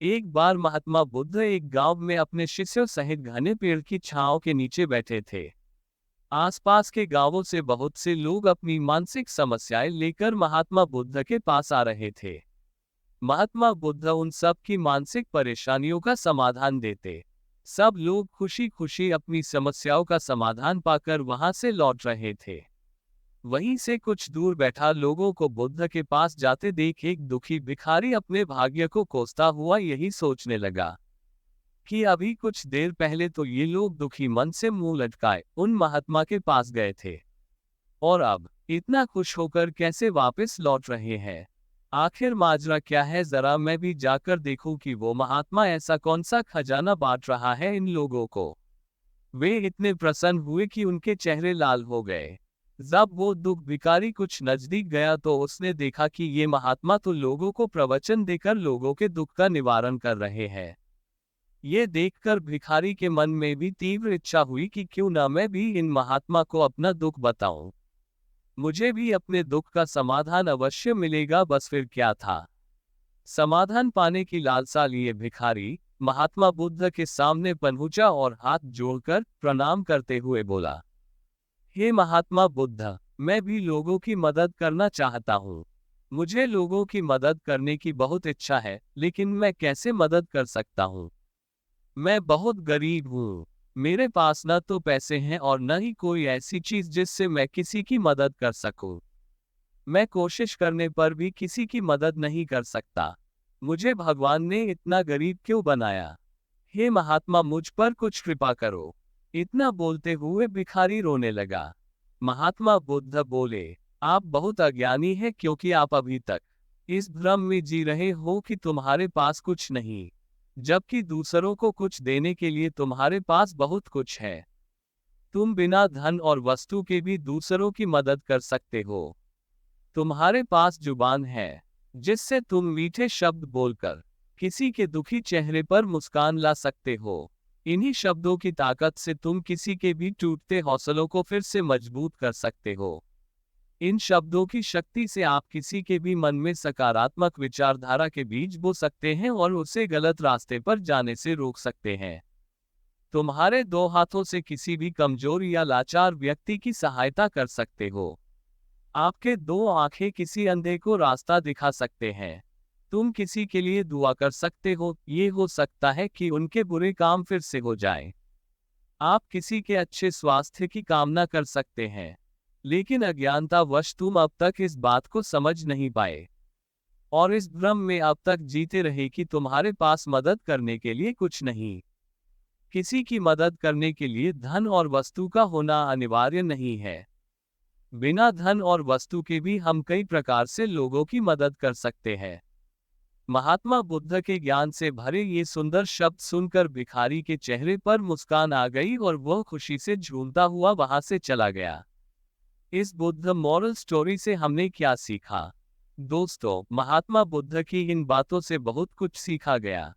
एक बार महात्मा बुद्ध एक गांव में अपने शिष्यों सहित घने पेड़ की छांव के नीचे बैठे थे। आसपास के गांवों से बहुत से लोग अपनी मानसिक समस्याएं लेकर महात्मा बुद्ध के पास आ रहे थे। महात्मा बुद्ध उन सब की मानसिक परेशानियों का समाधान देते। सब लोग खुशी खुशी अपनी समस्याओं का समाधान पाकर वहां से लौट रहे थे। वहीं से कुछ दूर बैठा लोगों को बुद्ध के पास जाते देख एक दुखी भिखारी अपने भाग्य को कोसता हुआ यही सोचने लगा कि अभी कुछ देर पहले तो ये लोग दुखी मन से मुंह लटकाए उन महात्मा के पास गए थे, और अब इतना खुश होकर कैसे वापस लौट रहे हैं। आखिर माजरा क्या है, जरा मैं भी जाकर देखूं कि वो महात्मा ऐसा कौन सा खजाना बांट रहा है इन लोगों को। वे इतने प्रसन्न हुए कि उनके चेहरे लाल हो गए। जब वो दुख भिखारी कुछ नजदीक गया तो उसने देखा कि ये महात्मा तो लोगों को प्रवचन देकर लोगों के दुख का निवारण कर रहे हैं। ये देखकर भिखारी के मन में भी तीव्र इच्छा हुई कि क्यों ना मैं भी इन महात्मा को अपना दुख बताऊं। मुझे भी अपने दुख का समाधान अवश्य मिलेगा, बस फिर क्या था। समाधान पाने की लालसा लिए भिखारी महात्मा बुद्ध के सामने पहुंचा और हाथ जोड़कर प्रणाम करते हुए बोला, हे महात्मा बुद्ध, मैं भी लोगों की मदद करना चाहता हूँ। मुझे लोगों की मदद करने की बहुत इच्छा है, लेकिन मैं कैसे मदद कर सकता हूँ। मैं बहुत गरीब हूँ। मेरे पास न तो पैसे हैं और न ही कोई ऐसी चीज जिससे मैं किसी की मदद कर सकूं। मैं कोशिश करने पर भी किसी की मदद नहीं कर सकता। मुझे भगवान ने इतना गरीब क्यों बनाया। हे महात्मा, मुझ पर कुछ कृपा करो। इतना बोलते हुए भिखारी रोने लगा। महात्मा बुद्ध बोले, आप बहुत अज्ञानी हैं क्योंकि आप अभी तक इस भ्रम में जी रहे हो कि तुम्हारे पास कुछ नहीं, जबकि दूसरों को कुछ देने के लिए तुम्हारे पास बहुत कुछ है। तुम बिना धन और वस्तु के भी दूसरों की मदद कर सकते हो। तुम्हारे पास जुबान है जिससे तुम मीठे शब्द बोलकर किसी के दुखी चेहरे पर मुस्कान ला सकते हो। इन्हीं शब्दों की ताकत से तुम किसी के भी टूटते हौसलों को फिर से मजबूत कर सकते हो। इन शब्दों की शक्ति से आप किसी के भी मन में सकारात्मक विचारधारा के बीज बो सकते हैं और उसे गलत रास्ते पर जाने से रोक सकते हैं। तुम्हारे दो हाथों से किसी भी कमजोर या लाचार व्यक्ति की सहायता कर सकते हो। आपके दो आंखें किसी अंधे को रास्ता दिखा सकते हैं। तुम किसी के लिए दुआ कर सकते हो, ये हो सकता है कि उनके बुरे काम फिर से हो जाएं। आप किसी के अच्छे स्वास्थ्य की कामना कर सकते हैं, लेकिन अज्ञानतावश तुम अब तक इस बात को समझ नहीं पाए और इस भ्रम में अब तक जीते रहे कि तुम्हारे पास मदद करने के लिए कुछ नहीं। किसी की मदद करने के लिए धन और वस्तु का होना अनिवार्य नहीं है। बिना धन और वस्तु के भी हम कई प्रकार से लोगों की मदद कर सकते हैं। महात्मा बुद्ध के ज्ञान से भरे ये सुंदर शब्द सुनकर भिखारी के चेहरे पर मुस्कान आ गई और वह खुशी से झूमता हुआ वहां से चला गया। इस बुद्ध मॉरल स्टोरी से हमने क्या सीखा? दोस्तों, महात्मा बुद्ध की इन बातों से बहुत कुछ सीखा गया।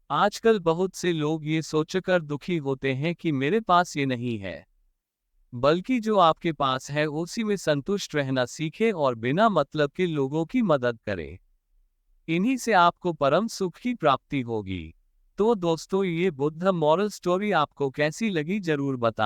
आजकल बहुत से लोग ये सोचकर दुखी होते हैं कि मेरे पास ये नहीं है, बल्कि जो आपके पास है उसी में संतुष्ट रहना सीखें और बिना मतलब के लोगों की मदद करें। इन्हीं से आपको परम सुख की प्राप्ति होगी। तो दोस्तों, ये बुद्ध मॉरल स्टोरी आपको कैसी लगी जरूर बताएं।